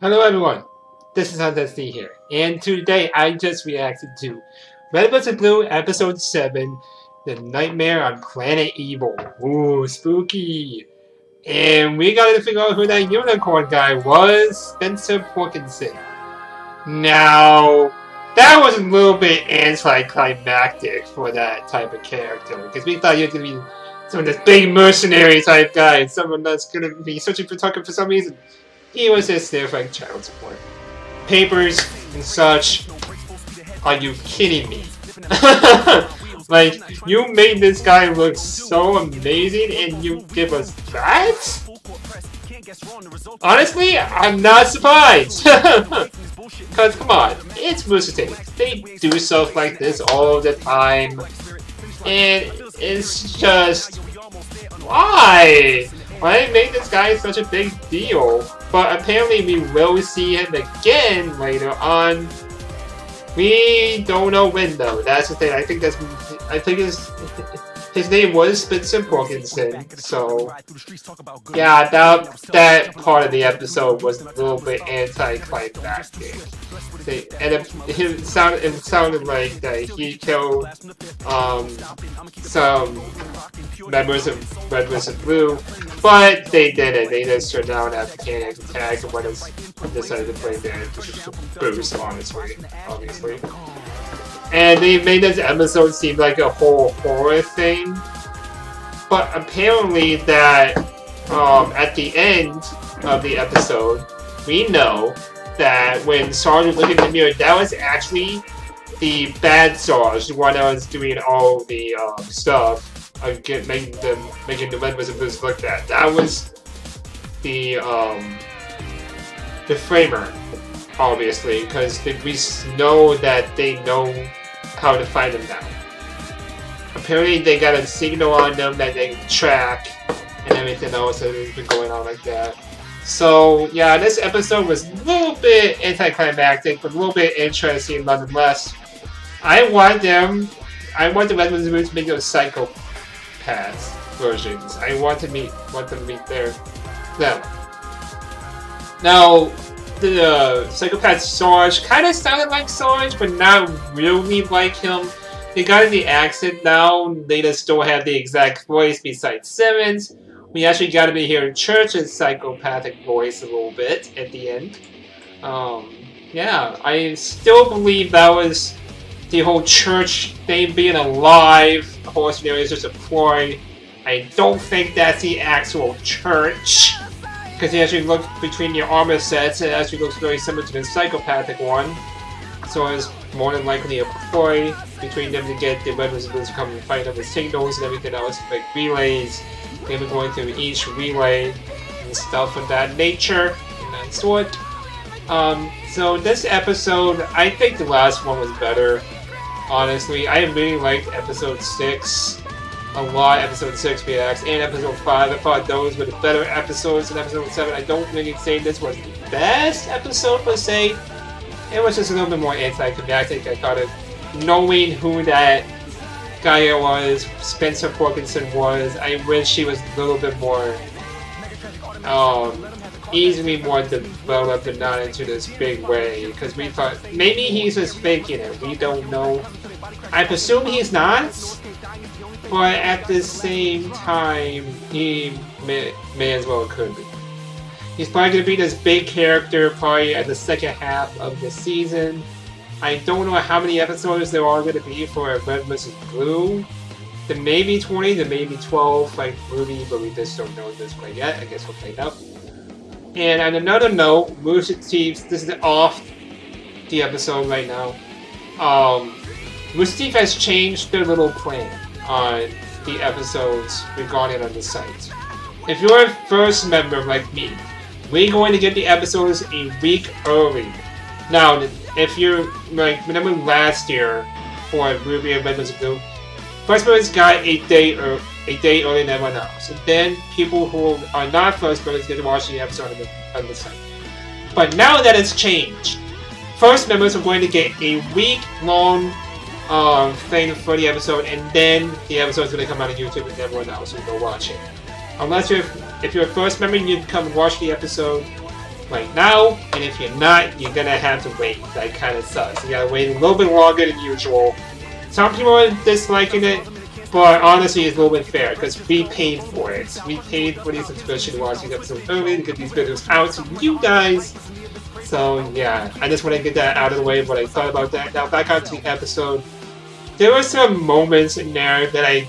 Hello everyone, this is HuntSD here, and today I just reacted to Red vs. Blue Episode 7, The Nightmare on Planet Evil. Ooh, spooky! And we gotta figure out who that unicorn guy was, Spencer Porkinson. Now, that was a little bit anticlimactic for that type of character, because we thought he was gonna be some of this big mercenary type guy, and someone that's gonna be searching for Tucker for some reason. He was just there for like child support. Papers and such. Are you kidding me? Like, you made this guy look so amazing and you give us that? Honestly, I'm not surprised. Cause come on, it's Rooster Teeth. They do stuff like this all the time. And it's just... why? Why make this guy such a big deal? But apparently we will see him again later on. We don't know when though. That's the thing. I think his name was Spencer Porkinson. So yeah, that part of the episode was a little bit anticlimactic. It sounded like that he killed some members of Red vs. Blue, but they didn't. They just turned down that mechanic attack and decided to play their boost, obviously. And they made this episode seem like a whole horror thing. But apparently that at the end of the episode, we know that when Sarge was looking in the mirror, that was actually the bad Sarge, the one that was doing all the stuff, making the Red vs. Blues look bad. That was the framer, obviously, because we know that they know how to find them now. Apparently, they got a signal on them that they can track and everything else that has been going on like that. So yeah, this episode was a little bit anticlimactic, but a little bit interesting nonetheless. I want the Red vs. Blue to make those psychopaths versions. I want them to meet them. Now, the psychopath Sarge kind of sounded like Sarge, but not really like him. They got in the accent now. They just don't have the exact voice besides Simmons. We actually got to be hearing Church's psychopathic voice a little bit at the end. Yeah, I still believe that was the whole Church thing being alive. The whole scenario is just a ploy. I don't think that's the actual Church. Because he actually looked between your armor sets, and it actually looks very similar to the psychopathic one. So it's more than likely a ploy between them to get the Red vs. Blue to come and fight on the signals and everything else, like relays. They were going through each relay and stuff of that nature and that sort. So this episode, I think the last one was better. Honestly, I really liked episode 6 a lot. Episode 6 VX and episode 5. I thought those were the better episodes than episode 7. I don't really say this was the best episode per se. It was just a little bit more anticlimactic. I thought of knowing who that guy was, Spencer Porkinson was. I wish he was a little bit more easily more developed and not into this big way, because we thought maybe he's just faking it. We don't know. I presume he's not, but at the same time, he may as well could be. He's probably going to be this big character probably at the second half of the season. I don't know how many episodes there are going to be for Red vs. Blue. There may be 20, there may be 12, like Ruby, but we just don't know this quite yet. I guess we'll find out. And on another note, Rooster Teeth, this is off the episode right now. Rooster Teeth has changed their little plan on the episodes regarding on the site. If you're a first member like me, we're going to get the episodes a week early. Now, if you're like, remember last year for Ruby and Red vs. Blue, first members got a day earlier than everyone else. And then people who are not first members get to watch the episode on the site. But now that it's changed, first members are going to get a week-long thing for the episode, and then the episode is going to come out on YouTube and everyone else will go watch it. Unless if you're a first member, you can come watch the episode right now, and if you're not, you're gonna have to wait. That kind of sucks. You gotta wait a little bit longer than usual. Some people are disliking it, but honestly, it's a little bit fair because we paid for it. We paid for these subscription to watch these episodes early to get these videos out to you guys. So yeah, I just want to get that out of the way. What I thought about that. Now back onto the episode. There were some moments in there that I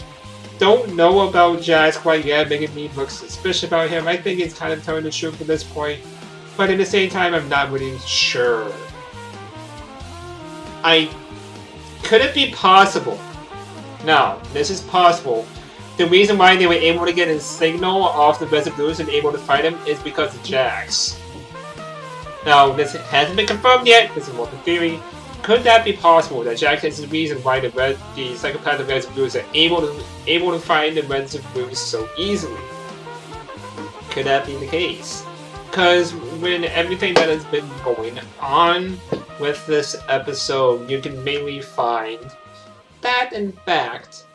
don't know about Jax quite yet, making me look suspicious about him. I think it's kind of telling the truth at this point, but at the same time, I'm not really sure. Could it be possible? No, this is possible. The reason why they were able to get a signal off the Resolutes and able to fight him is because of Jax. Now, this hasn't been confirmed yet. This is more of a theory. Could that be possible? That Jax is the reason why the psychopathic Resolutes are able to find the Resolutes so easily? Could that be the case? Because when everything that has been going on with this episode, you can mainly find that, in fact,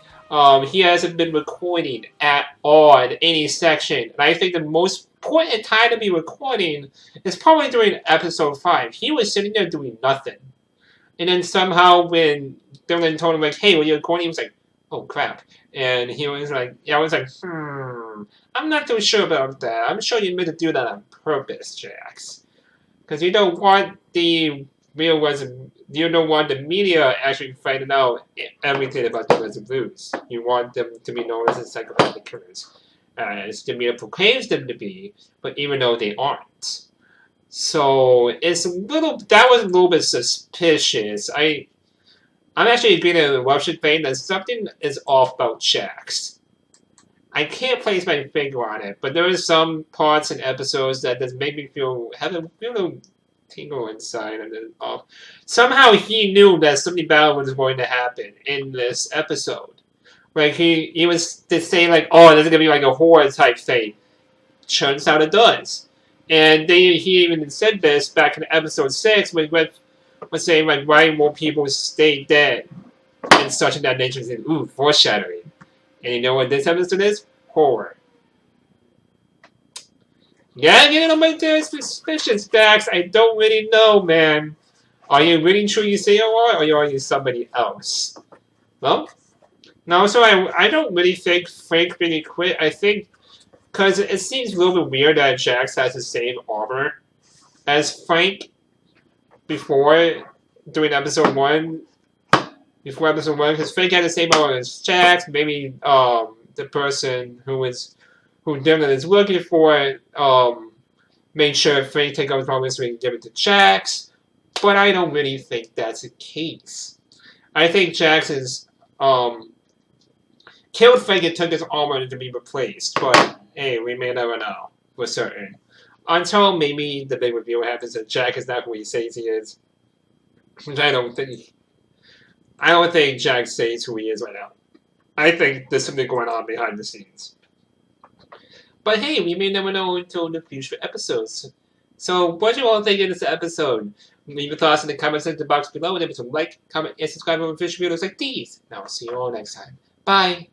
he hasn't been recording at all in any section. And I think the most important time to be recording is probably during episode 5. He was sitting there doing nothing. And then somehow when Dylan told him, like, hey, when you're recording, he was like, oh crap. And he was like, I'm not too sure about that. I'm sure you meant to do that on purpose, Jax. Because you don't want the media actually finding out everything about the Resolutes. You want them to be known as psychopathic killers, as the media proclaims them to be, but even though they aren't. So that was a little bit suspicious. I'm actually agreeing with the Eruption thing that something is off about Jax. I can't place my finger on it, but there are some parts and episodes that just make me have a little tingle inside and then off. Somehow he knew that something bad was going to happen in this episode. Like he was to say like, oh, this is gonna be like a horror type thing. Turns out it does. And he even said this back in episode 6 when was saying like why more people stay dead and such and that nature. Is ooh, foreshadowing. And you know what this episode is? Horror. Yeah, getting on my suspicions, Dax. I don't really know, man. Are you really sure you say you are, or are you somebody else? Well, no, so I don't really think Frank really quit. I think, because it seems a little bit weird that Jax has the same armor as Frank before, doing episode 1. Before episode 1, because Frank had the same armor as Jax. Maybe the person who Dylan is looking for made sure Frank take over his armor so he can give it to Jax. But I don't really think that's the case. I think Jax is killed Frank and took his armor to be replaced. But hey, we may never know for certain. Until maybe the big reveal happens that Jax is not who he says he is. Which I don't think Jax says who he is right now. I think there's something going on behind the scenes. But hey, we may never know until the future episodes. So, what do you all think of this episode? Leave your thoughts in the comment section box below. Remember to like, comment, and subscribe for future videos like these. Now, I'll see you all next time. Bye!